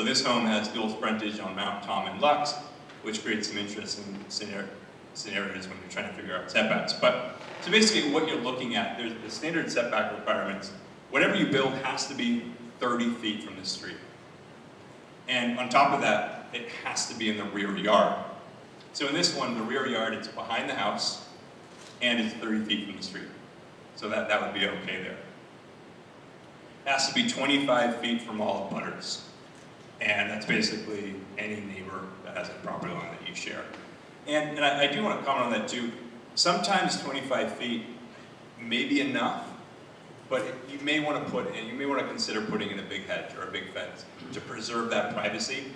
So this home has dual frontage on Mount Tom and Lux, which creates some interesting scenarios when you're trying to figure out setbacks. But so basically what you're looking at, there's the standard setback requirements. Whatever you build has to be 30 feet from the street. And on top of that, it has to be in the rear yard. So in this one, the rear yard, it's behind the house, and it's 30 feet from the street. So that would be okay there. It has to be 25 feet from all the butters. And that's basically any neighbor that has a property line that you share. And I do want to comment on that too. Sometimes 25 feet may be enough, but you may want to consider putting in a big hedge or a big fence to preserve that privacy.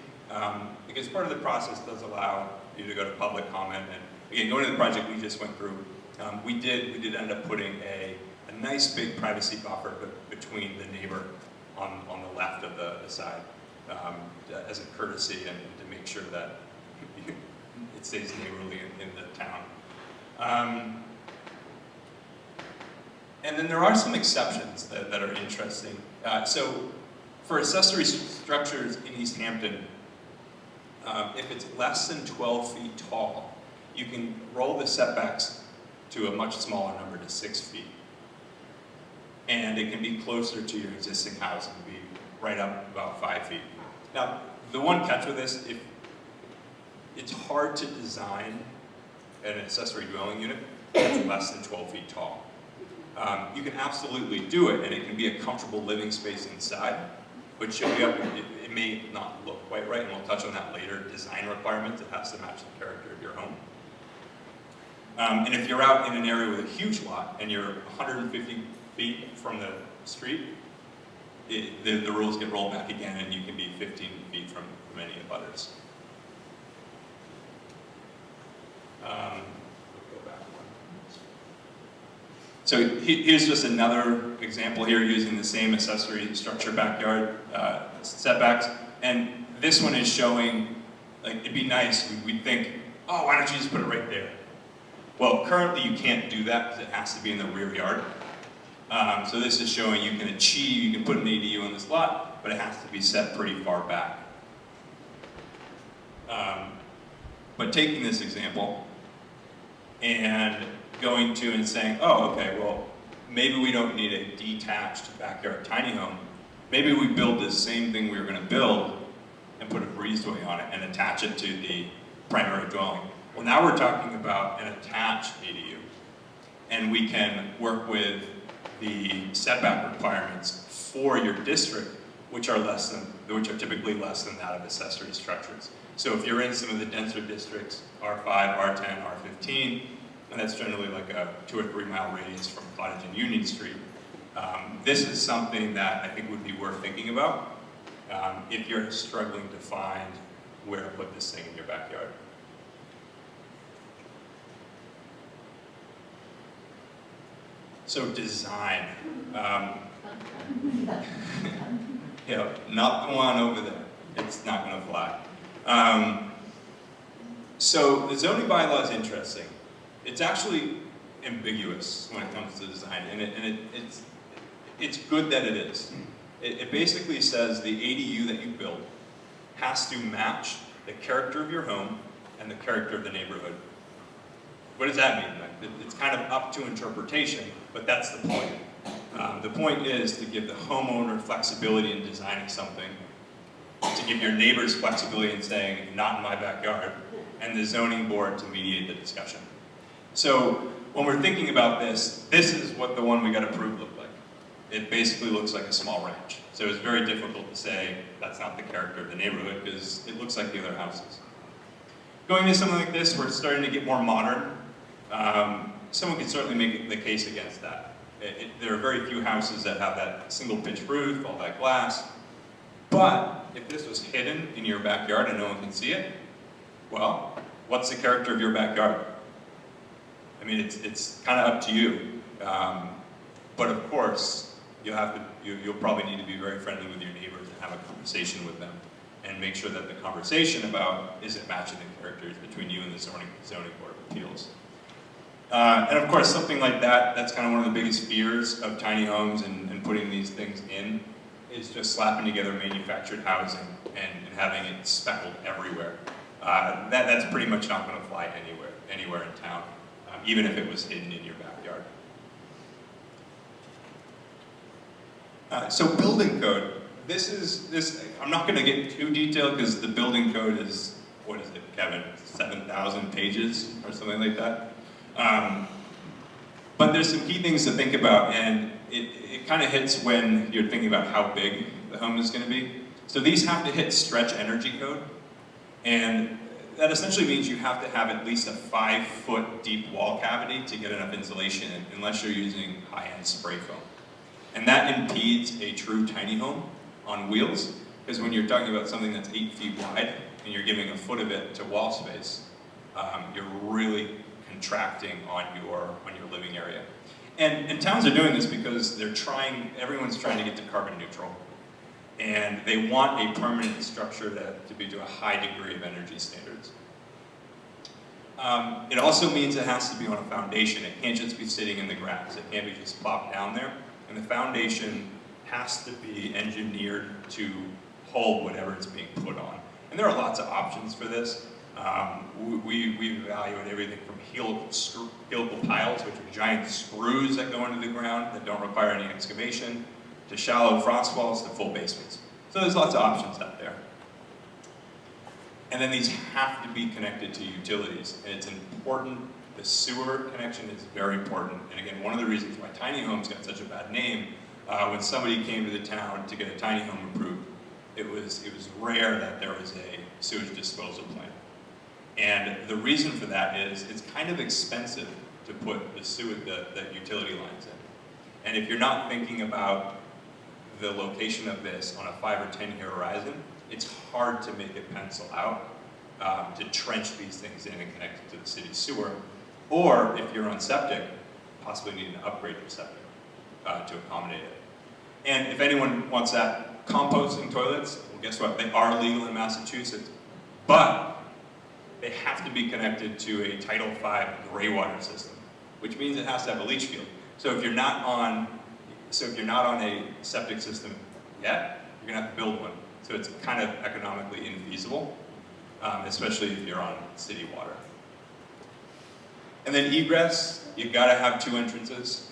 Because part of the process does allow you to go to public comment. And again, going to the project we just went through, we did end up putting a nice big privacy buffer between the neighbor on the left of the side as a courtesy and to make sure that it stays neighborly in the town. And then there are some exceptions that are interesting. So for accessory structures in Easthampton, if it's less than 12 feet tall, you can roll the setbacks to a much smaller number, to 6 feet. And it can be closer to your existing house and be right up about 5 feet. Now, the one catch with this, it's hard to design an accessory dwelling unit that's less than 12 feet tall. You can absolutely do it, and it can be a comfortable living space inside, but it may not look quite right, and we'll touch on that later. Design requirements, it has to match the character of your home. And if you're out in an area with a huge lot, and you're 150 feet from the street, the rules get rolled back again, and you can be 15 feet from any abutters. So here's just another example here using the same accessory structure backyard setbacks. And this one is showing, like, it'd be nice, we'd think, oh, why don't you just put it right there? Well, currently you can't do that because it has to be in the rear yard. So this is showing you can put an ADU on this lot, but it has to be set pretty far back. But taking this example and going to and saying, oh, okay, well, maybe we don't need a detached backyard tiny home. Maybe we build this same thing we were going to build and put a breezeway on it and attach it to the primary dwelling. Well, now we're talking about an attached ADU, and we can work with the setback requirements for your district, which are typically less than that of accessory structures. So if you're in some of the denser districts, R5, R10, R15, and that's generally like a 2 or 3 mile radius from Cottage and Union Street, this is something that I think would be worth thinking about if you're struggling to find where to put this thing in your backyard. So design. Not the one over there. It's not going to fly. So the zoning bylaw is interesting. It's actually ambiguous when it comes to design, and it's good that it is. It basically says the ADU that you build has to match the character of your home and the character of the neighborhood. What does that mean? It's kind of up to interpretation, but that's the point. The point is to give the homeowner flexibility in designing something, to give your neighbors flexibility in saying, not in my backyard, and the zoning board to mediate the discussion. So when we're thinking about this is what the one we got approved looked like. It basically looks like a small ranch. So it's very difficult to say that's not the character of the neighborhood because it looks like the other houses. Going to something like this, we're starting to get more modern. Someone could certainly make the case against that. There are very few houses that have that single pitch roof, all that glass. But if this was hidden in your backyard and no one can see it, well, what's the character of your backyard? I mean, it's kind of up to you. But of course, you'll probably need to be very friendly with your neighbors and have a conversation with them and make sure that the conversation about is it matching the characters between you and the zoning board of appeals. And of course, something like that's kind of one of the biggest fears of tiny homes and putting these things in. is just slapping together manufactured housing and having it speckled everywhere. That's pretty much not going to fly anywhere in town, even if it was hidden in your backyard. So building code. I'm not going to get too detailed because the building code is, what is it, Kevin? 7,000 pages or something like that. But there's some key things to think about, and it kind of hits when you're thinking about how big the home is going to be. So these have to hit stretch energy code, and that essentially means you have to have at least a 5-foot deep wall cavity to get enough insulation unless you're using high-end spray foam. And that impedes a true tiny home on wheels, because when you're talking about something that's 8 feet wide and you're giving a foot of it to wall space, you're really contracting on your living area. And towns are doing this because everyone's trying to get to carbon neutral. And they want a permanent structure to be to a high degree of energy standards. It also means it has to be on a foundation. It can't just be sitting in the grass. It can't be just plopped down there. And the foundation has to be engineered to hold whatever it's being put on. And there are lots of options for this. We evaluate everything from helical piles, which are giant screws that go into the ground that don't require any excavation, to shallow frost walls, to full basements. So there's lots of options out there. And then these have to be connected to utilities, and it's important. The sewer connection is very important. And again, one of the reasons why tiny homes got such a bad name, when somebody came to the town to get a tiny home approved, it was rare that there was a sewage disposal plant. And the reason for that is it's kind of expensive to put the utility lines in. And if you're not thinking about the location of this on a 5 or 10 year horizon, it's hard to make it pencil out to trench these things in and connect it to the city's sewer. Or if you're on septic, possibly need to upgrade your septic to accommodate it. And if anyone wants that, composting toilets, well, guess what? They are legal in Massachusetts, but they have to be connected to a Title V gray water system, which means it has to have a leach field. So if you're not on a septic system yet, you're gonna have to build one. So it's kind of economically infeasible, especially if you're on city water. And then egress, you've got to have 2 entrances,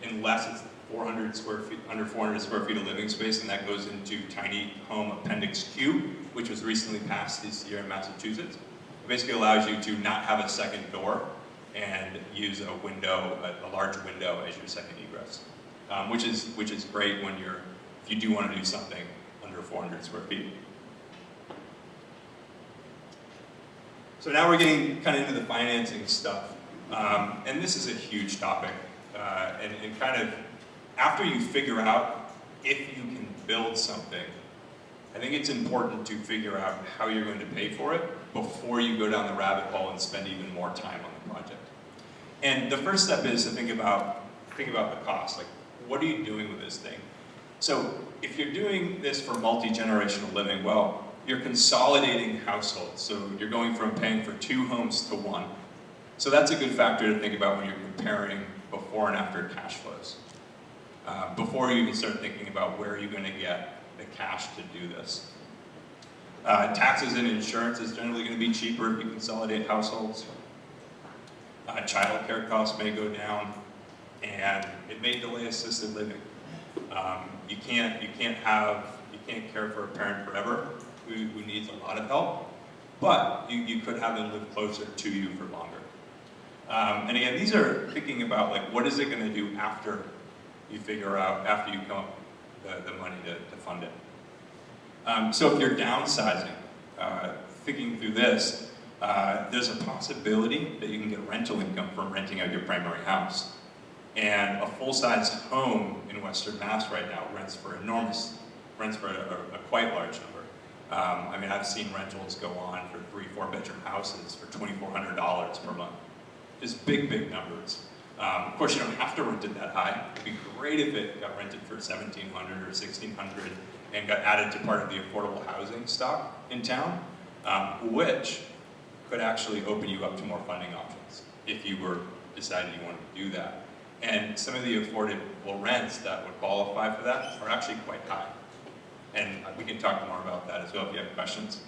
unless it's 400 square feet, under 400 square feet of living space, and that goes into Tiny Home Appendix Q, which was recently passed this year in Massachusetts. It basically allows you to not have a second door and use a window, a large window as your second egress, which is great if you do want to do something under 400 square feet. So now we're getting kind of into the financing stuff, and this is a huge topic, and kind of after you figure out if you can build something, I think it's important to figure out how you're going to pay for it before you go down the rabbit hole and spend even more time on the project. And the first step is to think about the cost. Like, what are you doing with this thing? So if you're doing this for multi-generational living, well, you're consolidating households. So you're going from paying for 2 homes to 1. So that's a good factor to think about when you're comparing before and after cash flows. Before you even start thinking about where you're going to get the cash to do this. Taxes and insurance is generally going to be cheaper if you consolidate households. Child care costs may go down, and it may delay assisted living. You can't care for a parent forever who needs a lot of help, but you could have them live closer to you for longer. And again, these are thinking about like, what is it going to do after you come up with the money to fund it. So if you're downsizing, thinking through this, there's a possibility that you can get rental income from renting out your primary house. And a full-size home in Western Mass right now rents for a quite large number. I mean, I've seen rentals go on for 3-4 bedroom houses for $2,400 per month. Just big numbers. Of course, you don't have to rent it that high. It'd be great if it got rented for $1,700 or $1,600 and got added to part of the affordable housing stock in town, which could actually open you up to more funding options if you were deciding you wanted to do that. And some of the affordable rents that would qualify for that are actually quite high. And we can talk more about that as well if you have questions.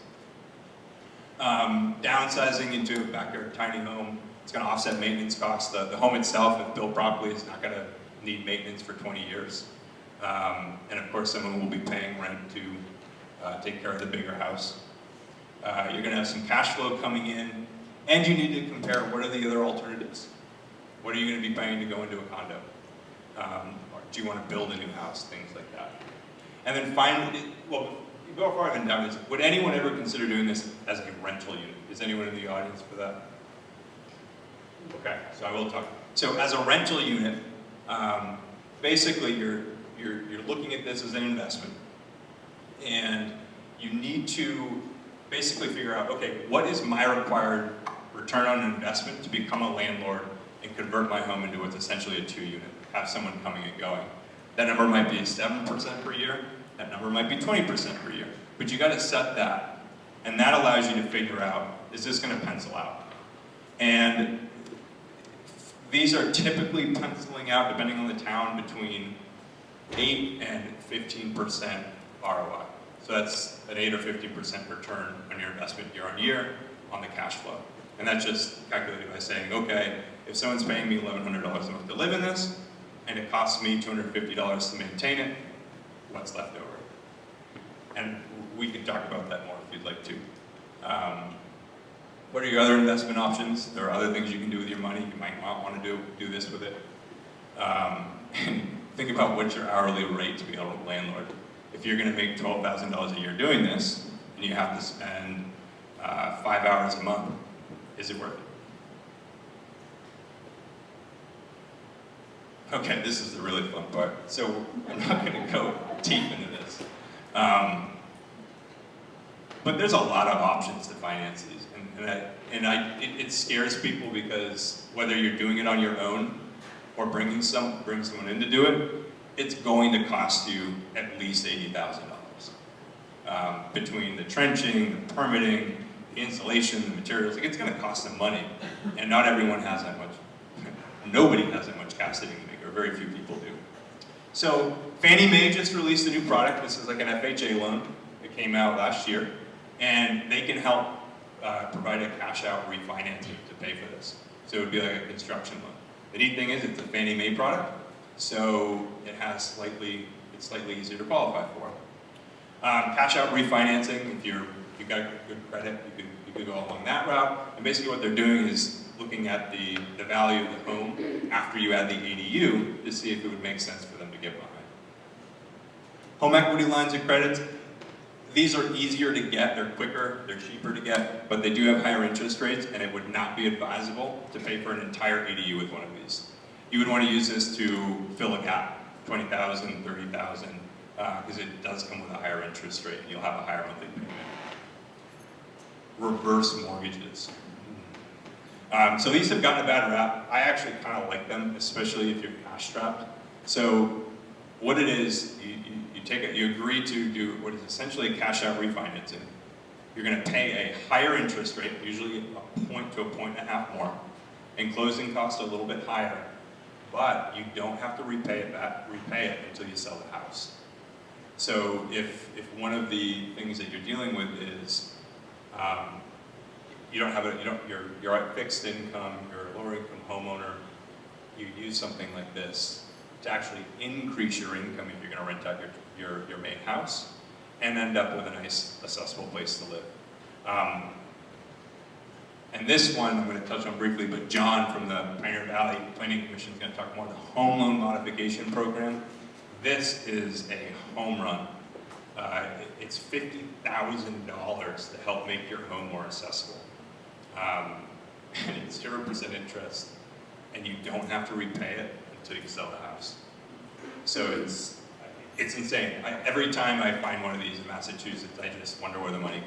Downsizing into a backyard tiny home, it's going to offset maintenance costs. The home itself, if built properly, is not going to need maintenance for 20 years. And of course, someone will be paying rent to take care of the bigger house. You're going to have some cash flow coming in, and you need to compare what are the other alternatives. What are you going to be paying to go into a condo? Or do you want to build a new house? Things like that. And then finally, well, before I even done this, would anyone ever consider doing this as a rental unit? Is anyone in the audience for that? Okay, so I will talk. So as a rental unit, basically you're looking at this as an investment, and you need to basically figure out, okay, what is my required return on investment to become a landlord and convert my home into what's essentially a 2-unit, have someone coming and going. That number might be 7% per year, that number might be 20% per year, but you gotta set that, and that allows you to figure out, is this gonna pencil out? And these are typically penciling out, depending on the town, between 8 and 15% ROI. So that's an 8 or 15% return on your investment year on year on the cash flow. And that's just calculated by saying, okay, if someone's paying me $1,100 a month to live in this, and it costs me $250 to maintain it, what's left over? And we can talk about that more if you'd like to. What are your other investment options? There are other things you can do with your money. You might not want to do this with it. And think about what's your hourly rate to be a landlord. If you're going to make $12,000 a year doing this, and you have to spend 5 hours a month, is it worth it? Okay, this is the really fun part. So I'm not going to go deep into this. But there's a lot of options to finance these. It scares people because whether you're doing it on your own or bring someone in to do it, it's going to cost you at least $80,000. Between the trenching, the permitting, the insulation, the materials, it's going to cost them money. And not everyone has that much. Nobody has that much cash saving to make, or very few people do. So Fannie Mae just released a new product. This is like an FHA loan. It came out last year. And they can help provide a cash out refinancing to pay for this. So it would be like a construction loan. The neat thing is it's a Fannie Mae product, so it's slightly easier to qualify for. Cash out refinancing, if you've got good credit, you could go along that route. And basically what they're doing is looking at the value of the home after you add the ADU to see if it would make sense for them to get behind. Home equity lines of credit. These are easier to get, they're quicker, they're cheaper to get, but they do have higher interest rates, and it would not be advisable to pay for an entire ADU with one of these. You would want to use this to fill a gap, $20,000, $30,000, because it does come with a higher interest rate, and you'll have a higher monthly payment. Reverse mortgages. So these have gotten a bad rap. I actually kind of like them, especially if you're cash strapped. So what it is, you agree to do what is essentially cash out refinancing. You're going to pay a higher interest rate, usually a point to a point and a half more, and closing costs a little bit higher, but you don't have to repay it until you sell the house. So if one of the things that you're dealing with is you're at fixed income, you're a lower income homeowner, you use something like this to actually increase your income if you're going to rent out your main house and end up with a nice, accessible place to live. And this one I'm going to touch on briefly, but John from the Pioneer Valley Planning Commission is going to talk more about the home loan modification program. This is a home run. It's $50,000 to help make your home more accessible. And it's 0% interest, and you don't have to repay it until you sell the house. So it's insane. Every time I find one of these in Massachusetts, I just wonder where the money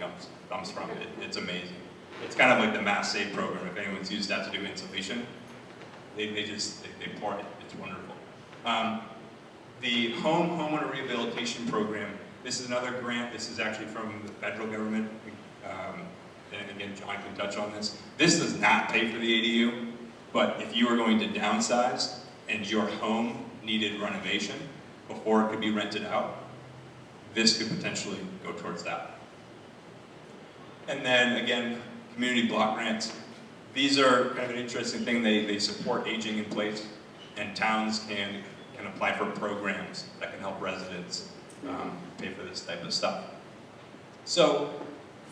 comes from. It's amazing. It's kind of like the Mass Save program. If anyone's used that to do insulation, they pour it. It's wonderful. The homeowner rehabilitation program. This is another grant. This is actually from the federal government. And again, John can touch on this. This does not pay for the ADU, but if you are going to downsize, and your home needed renovation before it could be rented out, this could potentially go towards that. And then again, community block grants. These are kind of an interesting thing. They support aging in place, and towns can apply for programs that can help residents pay for this type of stuff. So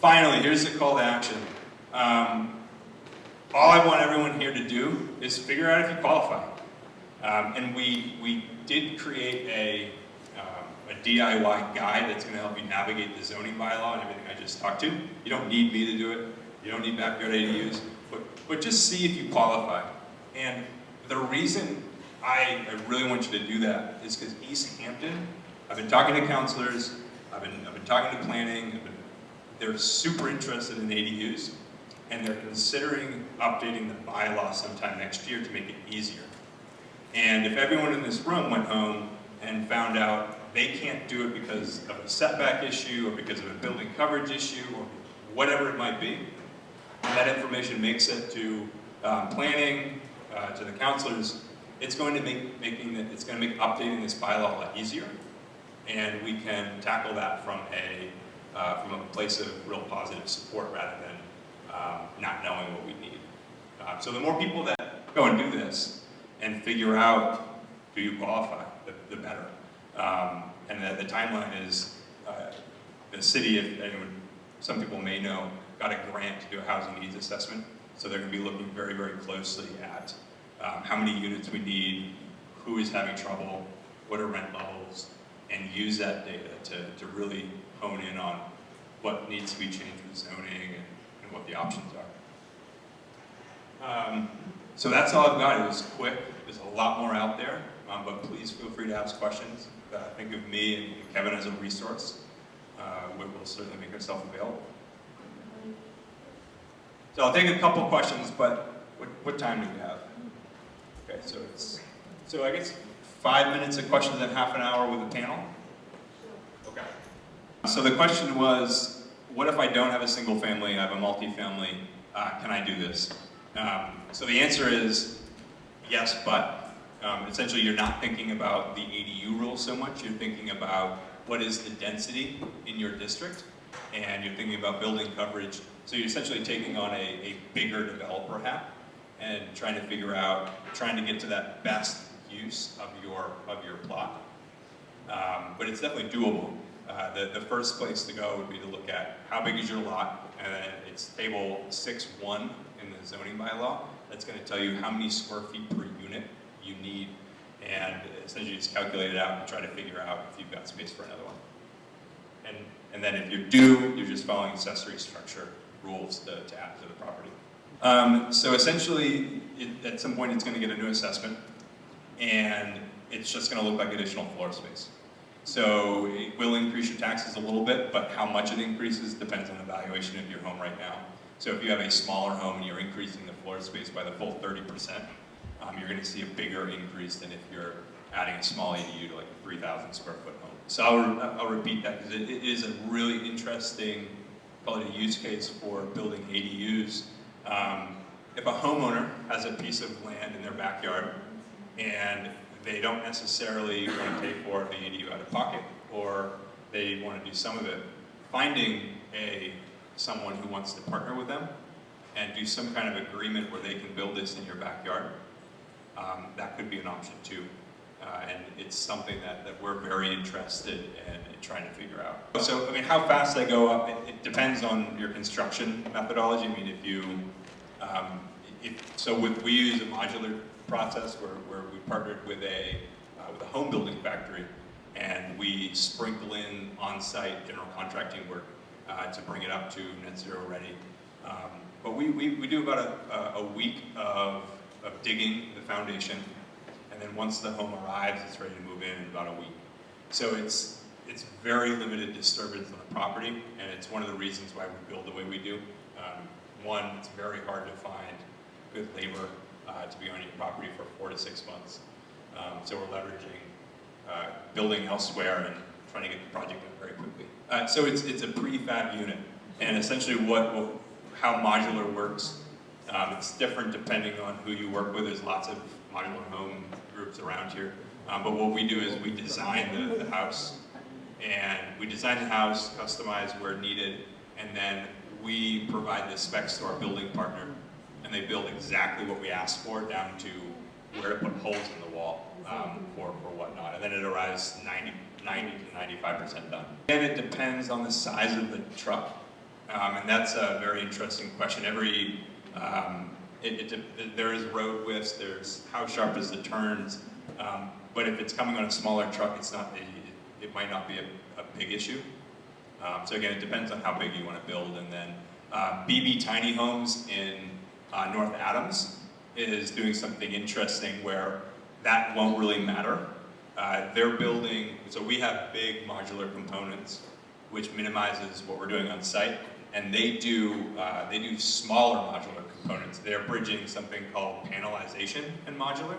finally, here's the call to action. All I want everyone here to do is figure out if you qualify. And we did create a DIY guide that's going to help you navigate the zoning bylaw and everything I just talked to. You don't need me to do it. You don't need backyard ADUs. But just see if you qualify. And the reason I really want you to do that is because Easthampton, I've been talking to counselors, I've been talking to planning, they're super interested in ADUs, and they're considering updating the bylaw sometime next year to make it easier. And if everyone in this room went home and found out they can't do it because of a setback issue or because of a building coverage issue or whatever it might be, that information makes it to planning, to the counselors, it's going to make updating this bylaw a lot easier, and we can tackle that from a place of real positive support rather than not knowing what we need. So the more people that go and do this and figure out do you qualify, the better. And the timeline is the city, if anyone, some people may know, got a grant to do a housing needs assessment. So they're going to be looking very, very closely at how many units we need, who is having trouble, what are rent levels, and use that data to really hone in on what needs to be changed with zoning and what the options are. So that's all I've got. It was quick. There's a lot more out there, but please feel free to ask questions. Think of me and Kevin as a resource. We'll certainly make ourselves available. So I'll take a couple questions, but what time do we have? Okay, so I guess 5 minutes of questions and half an hour with the panel? Okay. So the question was, what if I don't have a single family, I have a multifamily, can I do this? So the answer is yes, but essentially you're not thinking about the ADU rule so much, you're thinking about what is the density in your district, and you're thinking about building coverage. So you're essentially taking on a bigger developer hat and trying to get to that best use of your plot. But it's definitely doable. The first place to go would be to look at how big is your lot, and then it's table 6.1 in the zoning bylaw. That's going to tell you how many square feet per unit you need, and essentially just calculate it out and try to figure out if you've got space for another one. And then if you do, you're just following accessory structure rules to add to the property. So essentially, at some point it's going to get a new assessment, and it's just going to look like additional floor space. So it will increase your taxes a little bit, but how much it increases depends on the valuation of your home right now. So if you have a smaller home and you're increasing the floor space by the full 30%, you're going to see a bigger increase than if you're adding a small ADU to like a 3,000 square foot home. So I'll repeat that because it is a really interesting, call it a use case for building ADUs. If a homeowner has a piece of land in their backyard and they don't necessarily want to pay for the ADU out of pocket, or they want to do some of it, finding someone who wants to partner with them and do some kind of agreement where they can build this in your backyard, that could be an option too. And it's something that we're very interested in trying to figure out. So, I mean, how fast they go up, it depends on your construction methodology. I mean, we use a modular process where we partnered with a home building factory, and we sprinkle in on-site general contracting work to bring it up to net zero ready. But we do about a week of digging the foundation, and then once the home arrives, it's ready to move in about a week. So it's very limited disturbance on the property, and it's one of the reasons why we build the way we do. One, it's very hard to find good labor to be on your property for 4 to 6 months. So we're leveraging building elsewhere and trying to get the project done very quickly. So it's a prefab unit, and essentially how modular works It's different depending on who you work with. There's lots of modular home groups around here. But what we do is we design the house. And we design the house, customize where needed, and then we provide the specs to our building partner. And they build exactly what we ask for, down to where to put holes in the wall for whatnot. And then it arrives 90 to 95% done. And it depends on the size of the truck. And that's a very interesting question. There is road widths, there's how sharp is the turns, but if it's coming on a smaller truck, it might not be a big issue. So again, it depends on how big you want to build. And then BB Tiny Homes in North Adams is doing something interesting where that won't really matter. They're building, so we have big modular components, which minimizes what we're doing on site. And they do smaller modular components. They're bridging something called panelization in modular.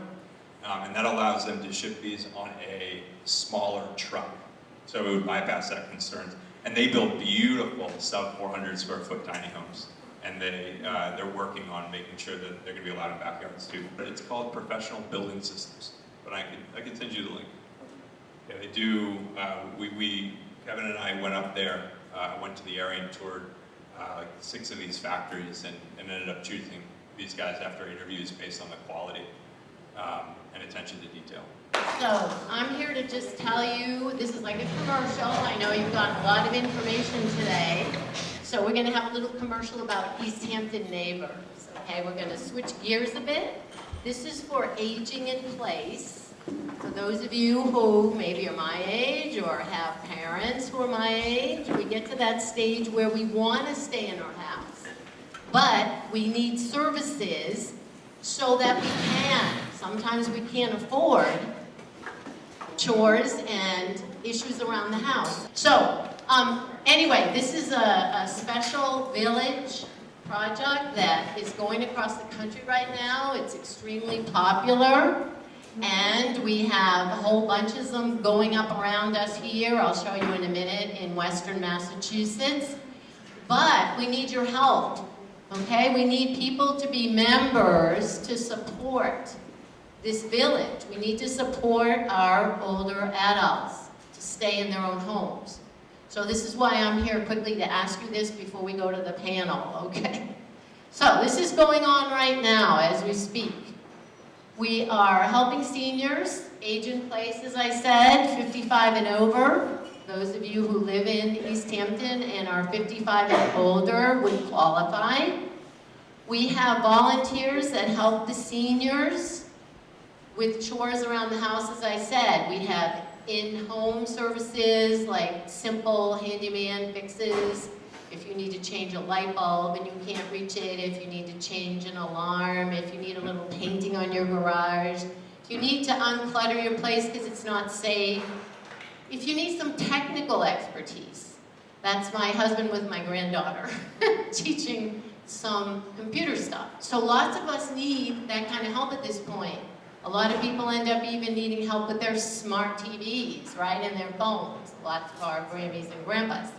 And that allows them to ship these on a smaller truck. So it would bypass that concerns. And they build beautiful sub 400 square foot tiny homes. And they're working on making sure that they're gonna be allowed in backyards too. But it's called Professional Building Systems. But I can send you the link. Yeah, they do, Kevin and I went up there, went to the area and toured like 6 of these factories and ended up choosing these guys after interviews based on the quality and attention to detail. So I'm here to just tell you, this is like a commercial. I know you've got a lot of information today. So we're going to have a little commercial about Easthampton neighbors. Okay, we're going to switch gears a bit. This is for aging in place. For those of you who maybe are my age or have parents who are my age, we get to that stage where we want to stay in our house. But we need services so that we can. Sometimes we can't afford chores and issues around the house. So, anyway, this is a special village project that is going across the country right now. It's extremely popular. And we have a whole bunch of them going up around us here. I'll show you in a minute in Western Massachusetts. But we need your help, okay? We need people to be members to support this village. We need to support our older adults to stay in their own homes. So this is why I'm here quickly to ask you this before we go to the panel, okay? So this is going on right now as we speak. We are helping seniors, age in place, as I said, 55 and over. Those of you who live in Easthampton and are 55 and older would qualify. We have volunteers that help the seniors with chores around the house, as I said. We have in-home services like simple handyman fixes. If you need to change a light bulb and you can't reach it, if you need to change an alarm, if you need a little painting on your garage, if you need to unclutter your place because it's not safe, if you need some technical expertise. That's my husband with my granddaughter, teaching some computer stuff. So lots of us need that kind of help at this point. A lot of people end up even needing help with their smart TVs, right, and their phones. Lots of our Grammies and grandpas.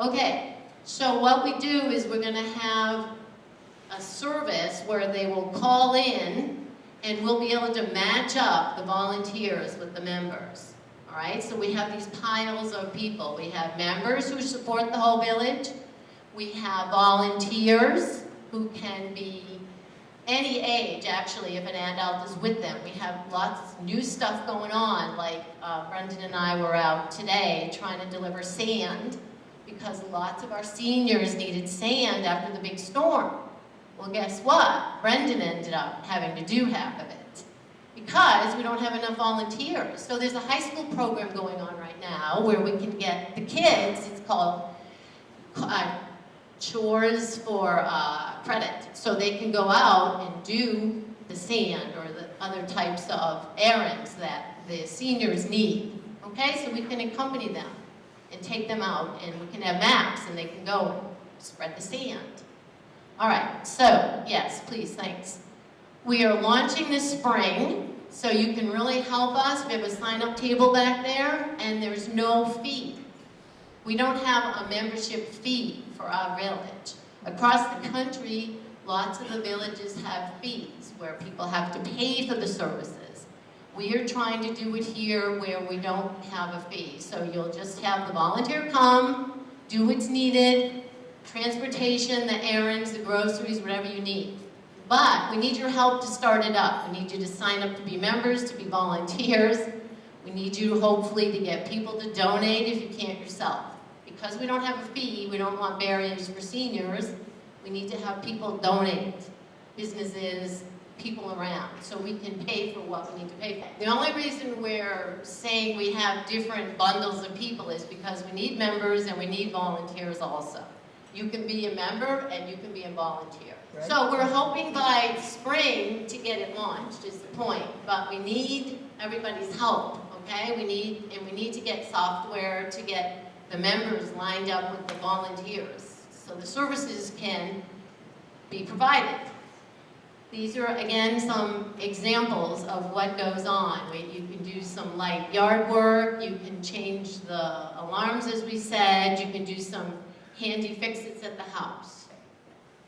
Okay. So what we do is we're going to have a service where they will call in and we'll be able to match up the volunteers with the members. All right, so we have these piles of people. We have members who support the whole village. We have volunteers who can be any age, actually, if an adult is with them. We have lots of new stuff going on, like Brendan and I were out today trying to deliver sand, because lots of our seniors needed sand after the big storm. Well, guess what? Brendan ended up having to do half of it because we don't have enough volunteers. So there's a high school program going on right now where we can get the kids, it's called Chores for Credit. So they can go out and do the sand or the other types of errands that the seniors need. Okay, so we can accompany them and take them out, and we can have maps, and they can go and spread the sand. All right, so, yes, please, thanks. We are launching this spring, so you can really help us. We have a sign-up table back there, and there's no fee. We don't have a membership fee for our village. Across the country, Lots of the villages have fees where people have to pay for the services. We are trying to do it here where we don't have a fee. So you'll just have the volunteer come, do what's needed, transportation, the errands, the groceries, whatever you need. But we need your help to start it up. We need you to sign up to be members, to be volunteers. We need you hopefully to get people to donate if you can't yourself. Because we don't have a fee, we don't want barriers for seniors, we need to have people donate, businesses, people around, so we can pay for what we need to pay for. The only reason we're saying we have different bundles of people is because we need members and we need volunteers also. You can be a member and you can be a volunteer. Right. So we're hoping by spring to get it launched is the point, but we need everybody's help, okay? We need to get software to get the members lined up with the volunteers so the services can be provided. These are, again, some examples of what goes on. You can do some light yard work, you can change the alarms, as we said, you can do some handy fix-its at the house.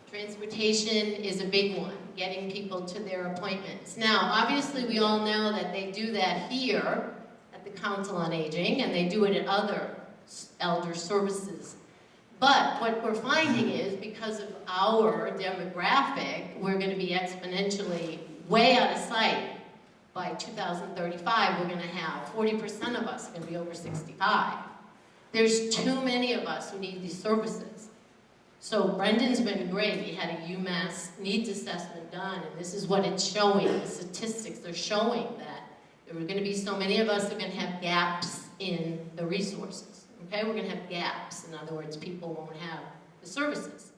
Transportation is a big one, getting people to their appointments. Now, obviously, we all know that they do that here at the Council on Aging, and they do it at other elder services. But what we're finding is, because of our demographic, we're going to be exponentially way out of sight. By 2035, we're going to have 40% of us going to be over 65. There's too many of us who need these services. So Brendan's been great. He had a UMass needs assessment done, and this is what it's showing. The statistics are showing that there are going to be so many of us that are going to have gaps in the resources. Okay, we're going to have gaps. In other words, people won't have the services.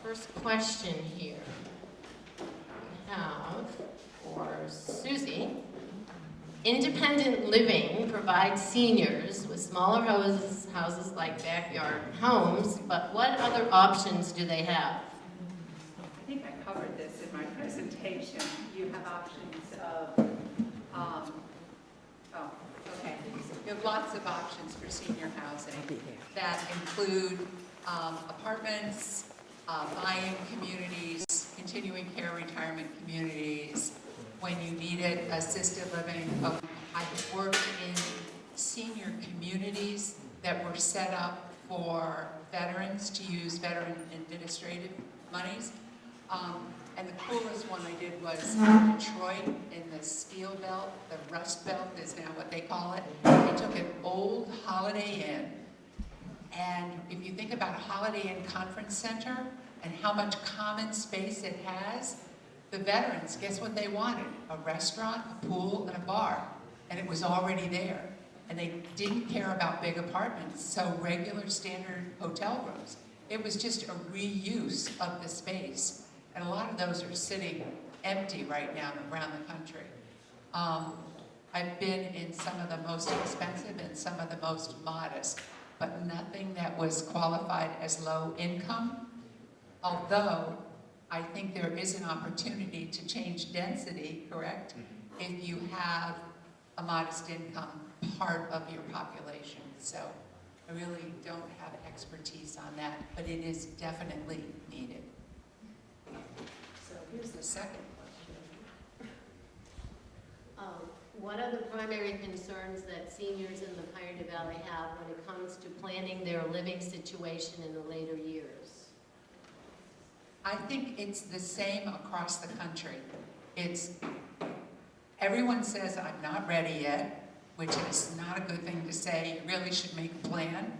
First question here we have for Susie. Independent living provides seniors with smaller houses like backyard homes, but what other options do they have? I think I covered this in my presentation. You have options of, you have lots of options for senior housing that include apartments, buy-in communities, continuing care retirement communities, when you need it, assisted living. I've worked in senior communities that were set up for veterans to use veteran administrative monies. And the coolest one I did was in Detroit, in the Steel Belt, the Rust Belt is now what they call it. They took an old Holiday Inn, and if you think about a Holiday Inn conference center and how much common space it has, The veterans, guess what they wanted? A restaurant, a pool, and a bar. And it was already there. And they didn't care about big apartments, so regular standard hotel rooms. It was just a reuse of the space. And a lot of those are sitting empty right now around the country. I've been in some of the most expensive and some of the most modest, but nothing that was qualified as low income. Although, I think there is an opportunity to change density, correct? If you have a modest income part of your population. So I really don't have expertise on that, but it is definitely needed. So here's the second question. What are the primary concerns that seniors in the Pioneer Valley have when it comes to planning their living situation in the later years? I think it's the same across the country. Everyone says, I'm not ready yet, which is not a good thing to say. You really should make a plan.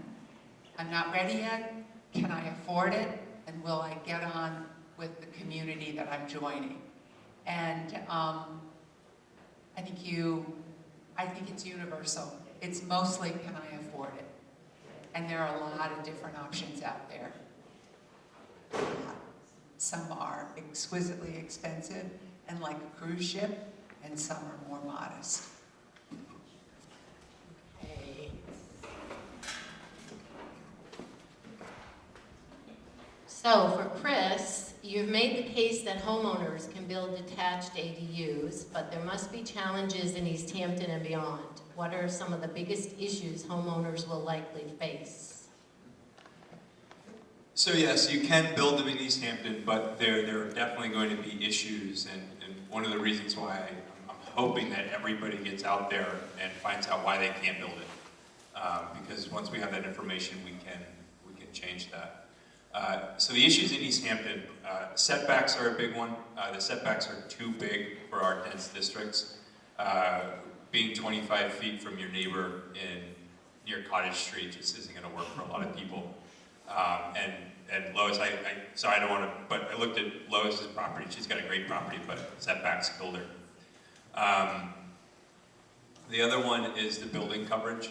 I'm not ready yet. Can I afford it? And will I get on with the community that I'm joining? And I think it's universal. It's mostly, can I afford it? And there are a lot of different options out there. Some are exquisitely expensive and like a cruise ship, and some are more modest. Okay. So for Chris, you've made the case that homeowners can build detached ADUs, but there must be challenges in Easthampton and beyond. What are some of the biggest issues homeowners will likely face? So yes, you can build them in Easthampton, but there are definitely going to be issues, and one of the reasons why I'm hoping that everybody gets out there and finds out why they can't build it, because once we have that information, we can change that. So the issues in Easthampton, setbacks are a big one. The setbacks are too big for our dense districts. Being 25 feet from your neighbor near Cottage Street just isn't going to work for a lot of people. And Lois, so I don't want to, but I looked at Lois's property. She's got a great property, but setbacks killed her. The other one is the building coverage.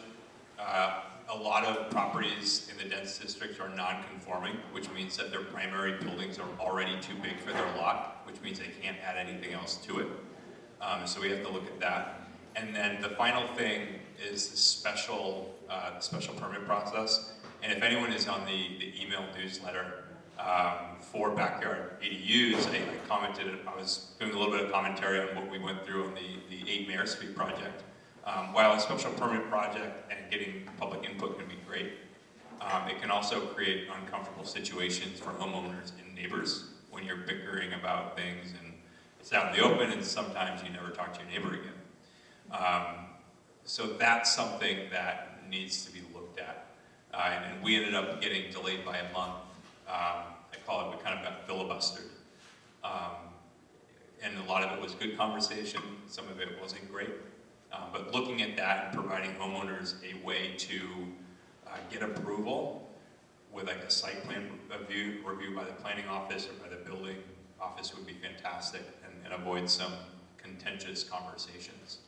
A lot of properties in the dense districts are non-conforming, which means that their primary buildings are already too big for their lot, which means they can't add anything else to it. So we have to look at that. And then the final thing is the special permit process. And if anyone is on the email newsletter for backyard ADUs, I commented, I was doing a little bit of commentary on what we went through on the 8 Mayor Street project. While a special permit project and getting public input can be great, it can also create uncomfortable situations for homeowners and neighbors when you're bickering about things and it's out in the open and sometimes you never talk to your neighbor again. So that's something that needs to be looked at. And we ended up getting delayed by a month. I call it, we kind of got filibustered. And a lot of it was good conversation, some of it wasn't great. But looking at that and providing homeowners a way to get approval with like a site plan review by the planning office or by the building office would be fantastic and avoid some contentious conversations.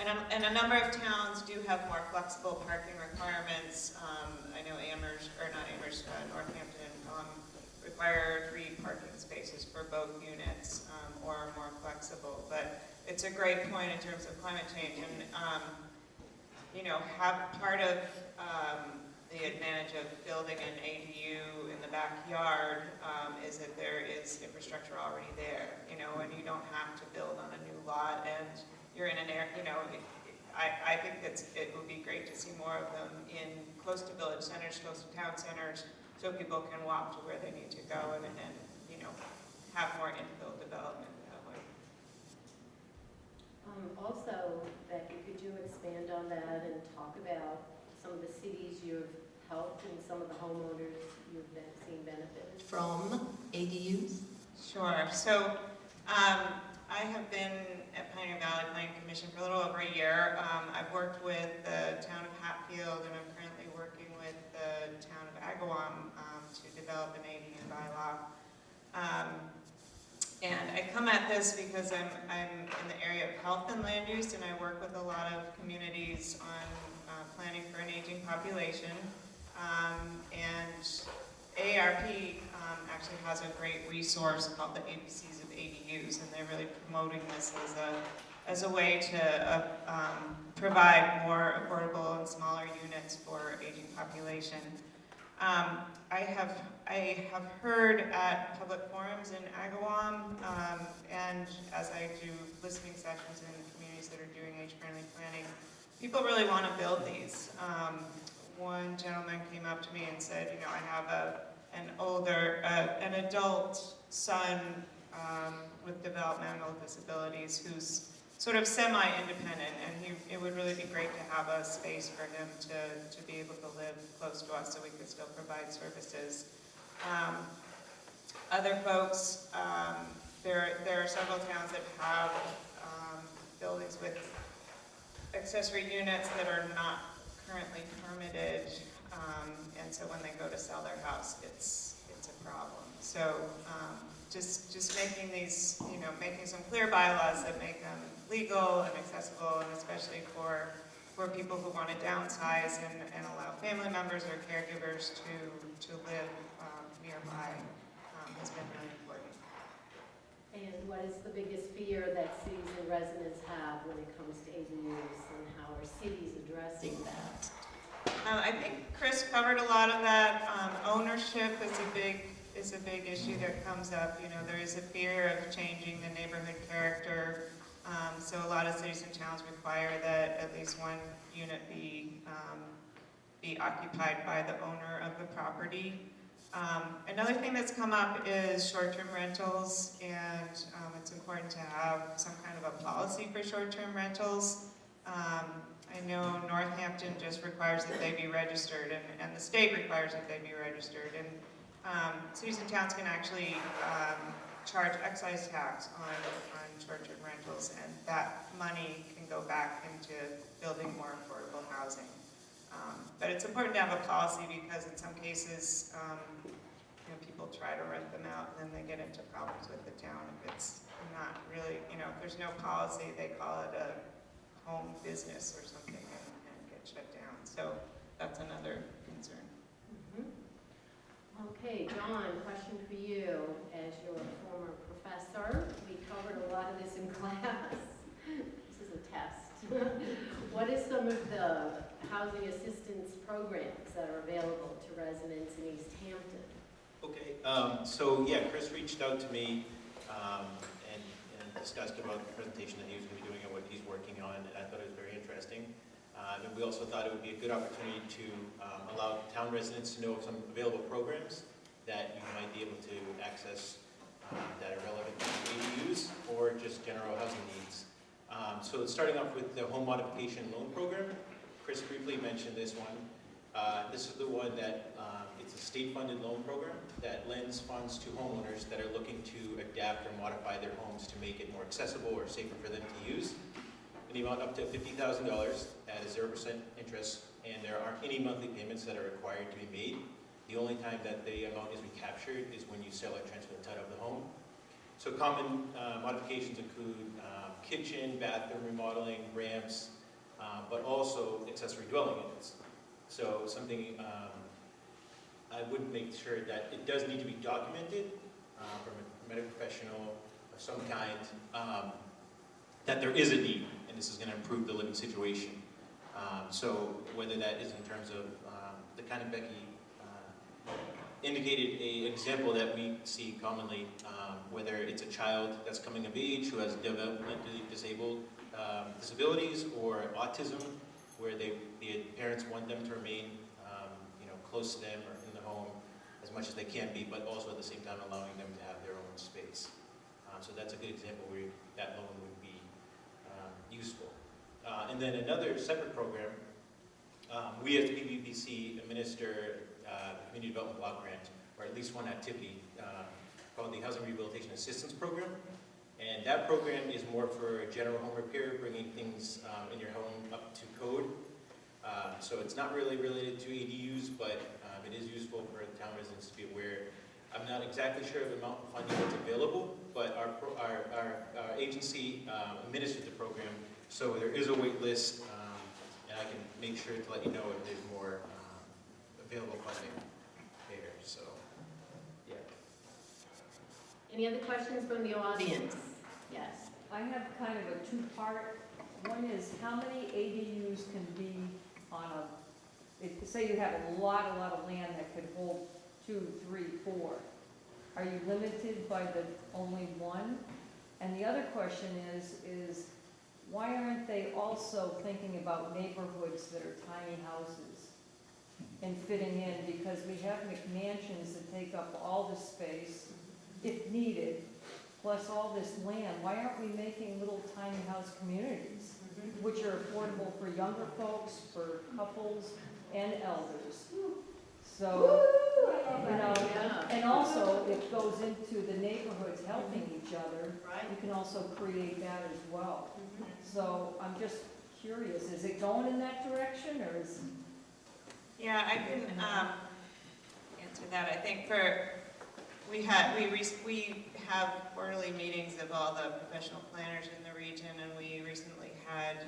And a number of towns do have more flexible parking requirements. I know Northampton require 3 parking spaces for both units or are more flexible. But it's a great point in terms of climate change. And, have part of the advantage of building an ADU in the backyard is that there is infrastructure already there, and you don't have to build on a new lot. And you're in an area, I think it would be great to see more of them close to village centers, close to town centers, so people can walk to where they need to go and have more infill development that way. Also, Becky, could you expand on that and talk about some of the cities you've helped and some of the homeowners you've seen benefit from ADUs? Sure. So I have been at Pioneer Valley Planning Commission for a little over a year. I've worked with the town of Hatfield, and I'm currently working with the town of Agawam to develop an ADU bylaw. And I come at this because I'm in the area of health and land use, and I work with a lot of communities on planning for an aging population. And AARP actually has a great resource called the ABCs of ADUs, and they're really promoting this as a way to provide more affordable and smaller units for aging population. I have heard at public forums in Agawam, and as I do listening sessions in communities that are doing age-friendly planning, people really want to build these. One gentleman came up to me and said, you know, I have an adult son with developmental disabilities who's sort of semi-independent, and it would really be great to have a space for him to be able to live close to us so we could still provide services. Other folks, there are several towns that have buildings with accessory units that are not currently permitted, and so when they go to sell their house, it's a problem. So just making these, you know, making some clear bylaws that make them legal and accessible, and especially for people who want to downsize and allow family members or caregivers to live nearby has been really important. And what is the biggest fear that cities and residents have when it comes to ADUs, and how are cities addressing that? I think Chris covered a lot of that. Ownership is a big issue that comes up. You know, there is a fear of changing the neighborhood character. So a lot of cities and towns require that at least one unit be occupied by the owner of the property. Another thing that's come up is short-term rentals, and it's important to have some kind of a policy for short-term rentals. I know Northampton just requires that they be registered, and the state requires that they be registered. And cities and towns can actually charge excise tax on short-term rentals, and that money can go back into building more affordable housing. But it's important to have a policy because in some cases, you know, people try to rent them out and then they get into problems with the town if it's not really, you know, if there's no policy, they call it a home business or something and get shut down. So that's another concern. Okay, John, question for you. As your former professor, we covered a lot of this in class. This is a test. What is some of the housing assistance programs that are available to residents in Easthampton? Okay, so yeah, Chris reached out to me and discussed about the presentation that he was going to be doing and what he's working on, and I thought it was very interesting. And we also thought it would be a good opportunity to allow town residents to know of some available programs that you might be able to access that are relevant to ADUs or just general housing needs. So starting off with the home modification loan program, Chris briefly mentioned this one. This is the one that it's a state-funded loan program that lends funds to homeowners that are looking to adapt or modify their homes to make it more accessible or safer for them to use. And the amount up to $50,000 at a 0% interest, and there aren't any monthly payments that are required to be made. The only time that the amount is recaptured is when you sell or transfer the title of the home. So common modifications include kitchen, bathroom remodeling, ramps, but also accessory dwelling units. So something I would make sure that it does need to be documented from a medical professional of some kind that there is a need, and this is going to improve the living situation. So whether that is in terms of the kind of Becky indicated an example that we see commonly, whether it's a child that's coming of age who has developmentally disabled disabilities or autism, where the parents want them to remain close to them or in the home as much as they can be, but also at the same time allowing them to have their own space. So that's a good example where that loan would be useful. And then another separate program, we as PVPC administer Community Development Block Grant, or at least one activity called the Housing Rehabilitation Assistance Program. And that program is more for general home repair, bringing things in your home up to code. So it's not really related to ADUs, but it is useful for town residents to be aware. I'm not exactly sure of the amount of funding that's available, but our agency administers the program, so there is a wait list, and I can make sure to let you know if there's more available funding there, so, yeah. Any other questions from the audience? Yes. I have kind of a two-part. One is, how many ADUs can be on say you have a lot of land that could hold 2, 3, 4. Are you limited by the only one? And the other question is why aren't they also thinking about neighborhoods that are tiny houses and fitting in? Because we have McMansions that take up all the space, if needed, plus all this land. Why aren't we making little tiny house communities, which are affordable for younger folks, for couples, and elders? So, you know, and also it goes into the neighborhoods helping each other. Right. You can also create that as well. So I'm just curious, is it going in that direction, or is? Yeah, I can answer that. I think we have quarterly meetings of all the professional planners in the region, and we recently had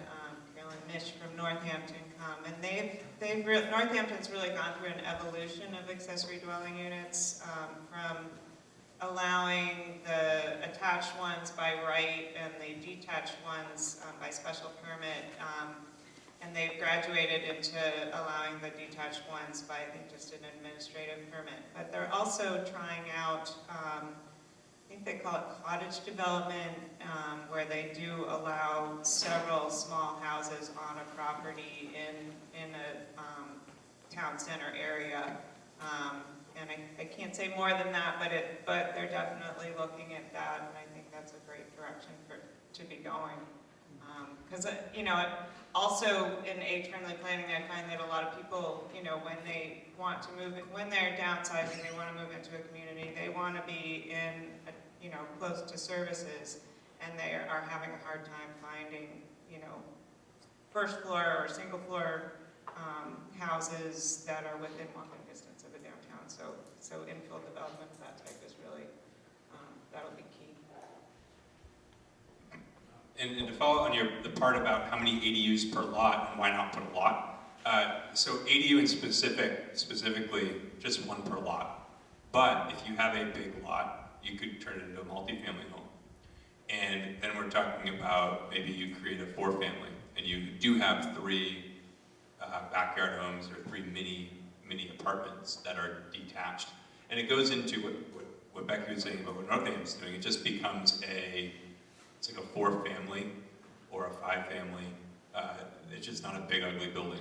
Carolyn Mish from Northampton come, and Northampton's really gone through an evolution of accessory dwelling units, from allowing the attached ones by right and the detached ones by special permit, and they've graduated into allowing the detached ones by, I think, just an administrative permit. But they're also trying out, I think they call it cottage development, where they do allow several small houses on a property in a town center area. And I can't say more than that, but they're definitely looking at that, and I think that's a great direction to be going. Because you know, also in age-friendly planning, I find that a lot of people, you know, when they want to move, when they're downsizing, they want to move into a community, they want to be in, you know, close to services, and they are having a hard time finding, you know, first floor or single floor houses that are within walking distance of a downtown. So infill development of that type is really, that'll be key. And to follow on the part about how many ADUs per lot and why not put a lot. So ADU in specifically, just one per lot. But if you have a big lot, you could turn it into a multifamily home. And then we're talking about maybe you create a 4-family, and you do have 3 backyard homes or 3 mini apartments that are detached. And it goes into what Becky was saying about what Northampton's doing. It just becomes it's like a 4-family or a 5-family. It's just not a big ugly building.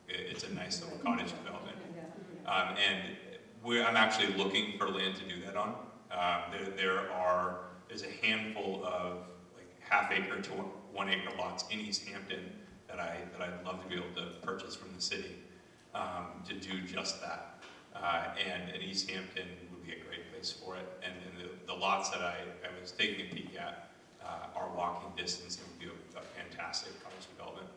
It's a nice little cottage development. And I'm actually looking for land to do that on. There's a handful of like half-acre to 1-acre lots in Easthampton that I'd love to be able to purchase from the city to do just that. And Easthampton would be a great place for it. And the lots that I was taking a peek at are walking distance and would be a fantastic cottage development.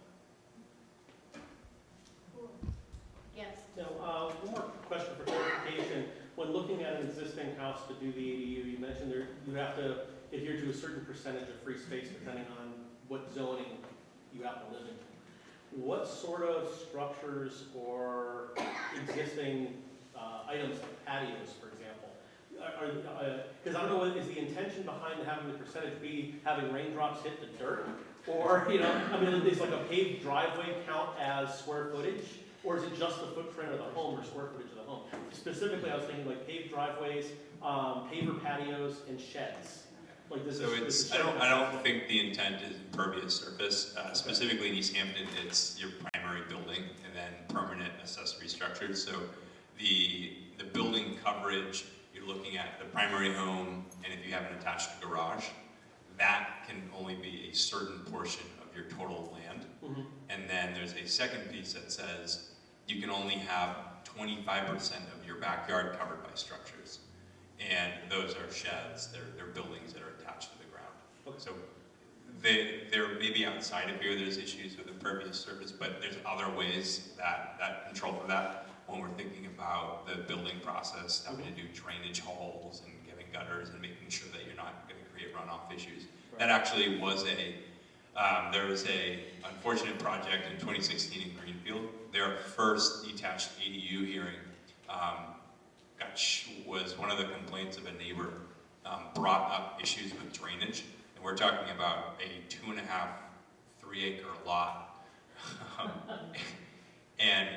Yes. Now, one more question for clarification. When looking at an existing house to do the ADU, you mentioned you have to adhere to a certain percentage of free space depending on what zoning you happen to live in. What sort of structures or existing items like patios, for example, because I don't know, is the intention behind having the percentage be having raindrops hit the dirt? Or, you know, I mean, is like a paved driveway count as square footage? Or is it just the footprint of the home or square footage of the home? Specifically, I was thinking like paved driveways, paver patios, and sheds. Like this so I don't think the intent is impervious surface. Specifically in Easthampton, it's your primary building and then permanent accessory structures. So the building coverage, you're looking at the primary home, and if you have an attached garage, that can only be a certain portion of your total land. Mm-hmm. And then there's a second piece that says you can only have 25% of your backyard covered by structures. And those are sheds, they're buildings that are attached to the ground. Okay. So they're maybe outside of here, there's issues with impervious surface, but there's other ways that control for that. when we're thinking about the building process, having to do drainage holes and getting gutters and making sure that you're not going to create runoff issues. That actually was there was a unfortunate project in 2016 in Greenfield. Their first detached ADU hearing was one of the complaints of a neighbor brought up issues with drainage. And we're talking about a 2.5, 3-acre lot. And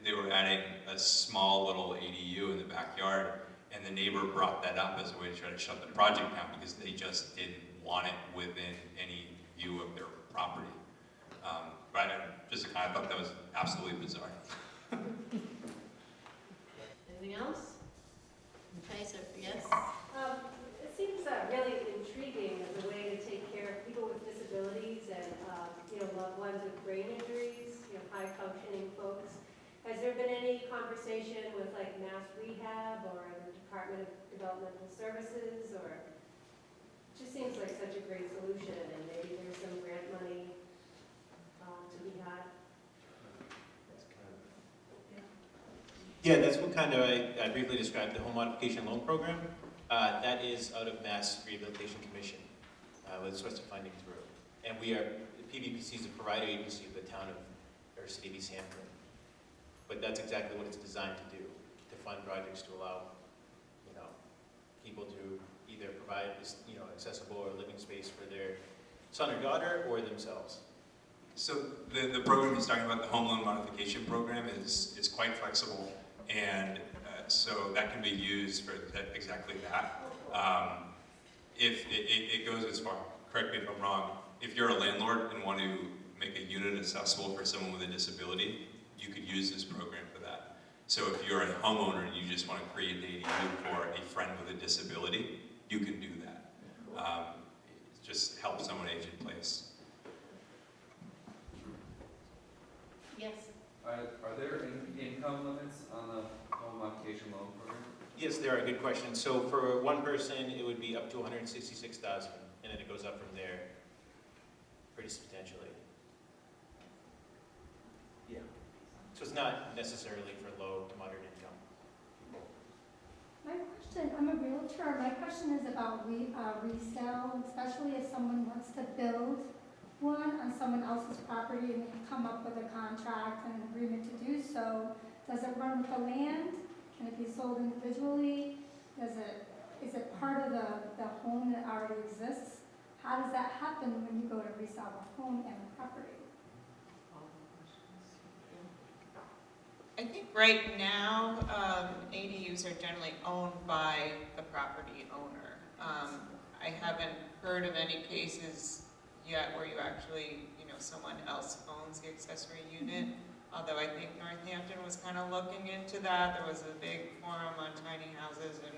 they were adding a small little ADU in the backyard, and the neighbor brought that up as a way to try to shut the project down because they just didn't want it within any view of their property. But I thought that was absolutely bizarre. Anything else? Okay, so yes? It seems really intriguing as a way to take care of people with disabilities and, loved ones with brain injuries, high-functioning folks. Has there been any conversation with like Mass Rehab or the Department of Developmental Services, or it just seems like such a great solution, and maybe there's some grant money to be had? Yeah, that's what kind of I briefly described the home modification loan program. That is out of Mass Rehabilitation Commission with source of funding through. And PVPC is a provider agency of the town or city of Easthampton. But that's exactly what it's designed to do, to fund projects to allow, people to either provide, accessible or living space for their son or daughter or themselves. So the program he's talking about, the home loan modification program, is quite flexible, and so that can be used for exactly that. If it goes as far, correct me if I'm wrong, if you're a landlord and want to make a unit accessible for someone with a disability, you could use this program for that. So if you're a homeowner and you just want to create an ADU for a friend with a disability, you can do that. It just helps someone age in place. Yes? Are there income limits on the home modification loan program? Yes, there are. Good question. So for one person, it would be up to $166,000, and then it goes up from there pretty substantially. Yeah. So it's not necessarily for low to moderate income. My question, I'm a realtor, my question is about resale, especially if someone wants to build one on someone else's property and they come up with a contract and an agreement to do so. Does it run with the land? Can it be sold individually? Is it part of the home that already exists? How does that happen when you go to resell a home and a property? I think right now, ADUs are generally owned by the property owner. I haven't heard of any cases yet where you actually, someone else owns the accessory unit. Although I think Northampton was kind of looking into that. There was a big forum on tiny houses, and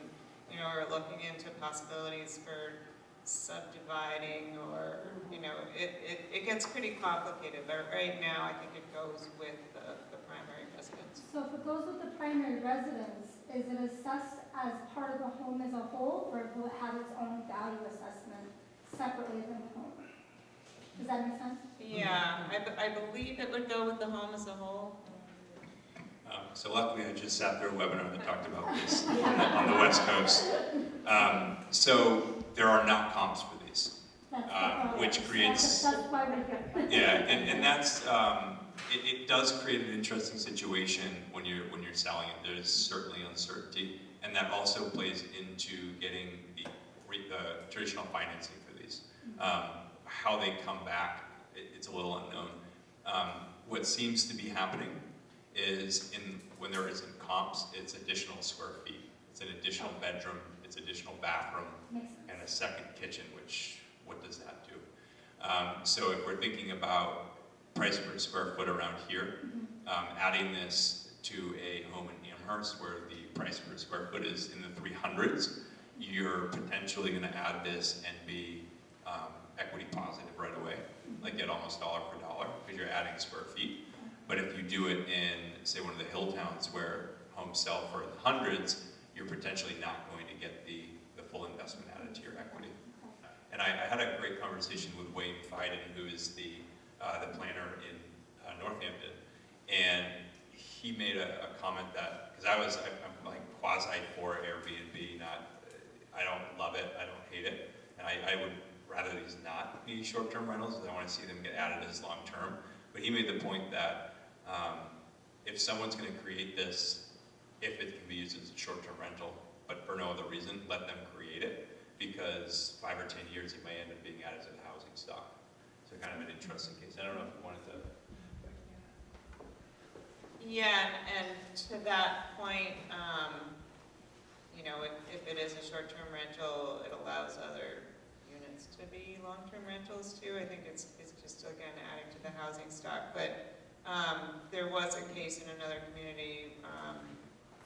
we're looking into possibilities for subdividing, or it gets pretty complicated. But right now, I think it goes with the primary residence. So if it goes with the primary residence, is it assessed as part of the home as a whole, or will it have its own value assessment separately than the home? Does that make sense? Yeah, I believe it would go with the home as a whole. So luckily I just sat through a webinar that talked about this on the West Coast. So there are not comps for these, which creates... That's why we're here. Yeah, and that's, it does create an interesting situation when you're selling it. There's certainly uncertainty, and that also plays into getting the traditional financing for these. How they come back, it's a little unknown. What seems to be happening is when there isn't comps, it's additional square feet. It's an additional bedroom, it's additional bathroom, and a second kitchen, which, what does that do? So if we're thinking about price per square foot around here, adding this to a home in Amherst where the price per square foot is in the 300s, you're potentially going to add this and be equity positive right away, like get almost dollar for dollar because you're adding square feet. But if you do it in, say, one of the hill towns where homes sell for the hundreds, you're potentially not going to get the full investment added to your equity. And I had a great conversation with Wayne Fiden, who is the planner in Northampton, and he made a comment that, because I'm like quasi for Airbnb, I don't love it, I don't hate it, and I would rather these not be short-term rentals, because I want to see them get added as long-term. But he made the point that if someone's going to create this, if it can be used as a short-term rental, but for no other reason, let them create it, because 5 or 10 years it may end up being added to the housing stock. So kind of an interesting case. I don't know if you wanted to. Yeah, and to that point, you know, if it is a short-term rental, it allows other units to be long-term rentals too. I think it's just, again, adding to the housing stock. But there was a case in another community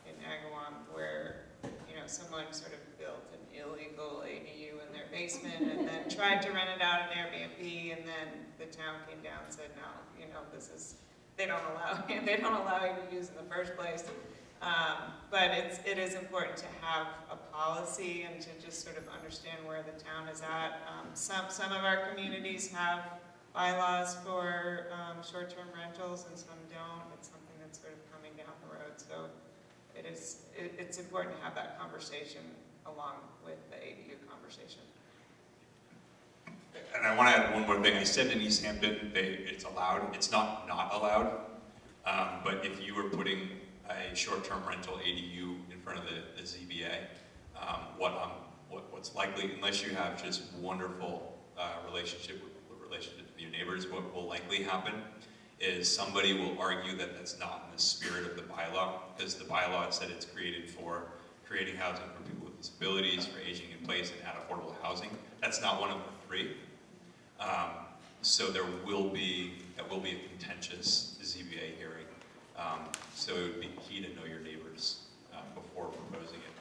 in Agawam where, you know, someone sort of built an illegal ADU in their basement and then tried to rent it out on Airbnb, and then the town came down and said, no, you know, they don't allow you to use in the first place. But it is important to have a policy and to just sort of understand where the town is at. Some of our communities have bylaws for short-term rentals and some don't. It's something that's sort of coming down the road. So it's important to have that conversation along with the ADU conversation. And I want to add one more thing. I said in Easthampton, it's allowed. It's not allowed. But if you were putting a short-term rental ADU in front of the ZBA, what's likely, unless you have just wonderful relationship with your neighbors, what will likely happen is somebody will argue that that's not in the spirit of the bylaw, because the bylaw said it's created for creating housing for people with disabilities, for aging in place, and add affordable housing. That's not one of the three. So that will be a contentious ZBA hearing. So it would be key to know your neighbors before proposing it.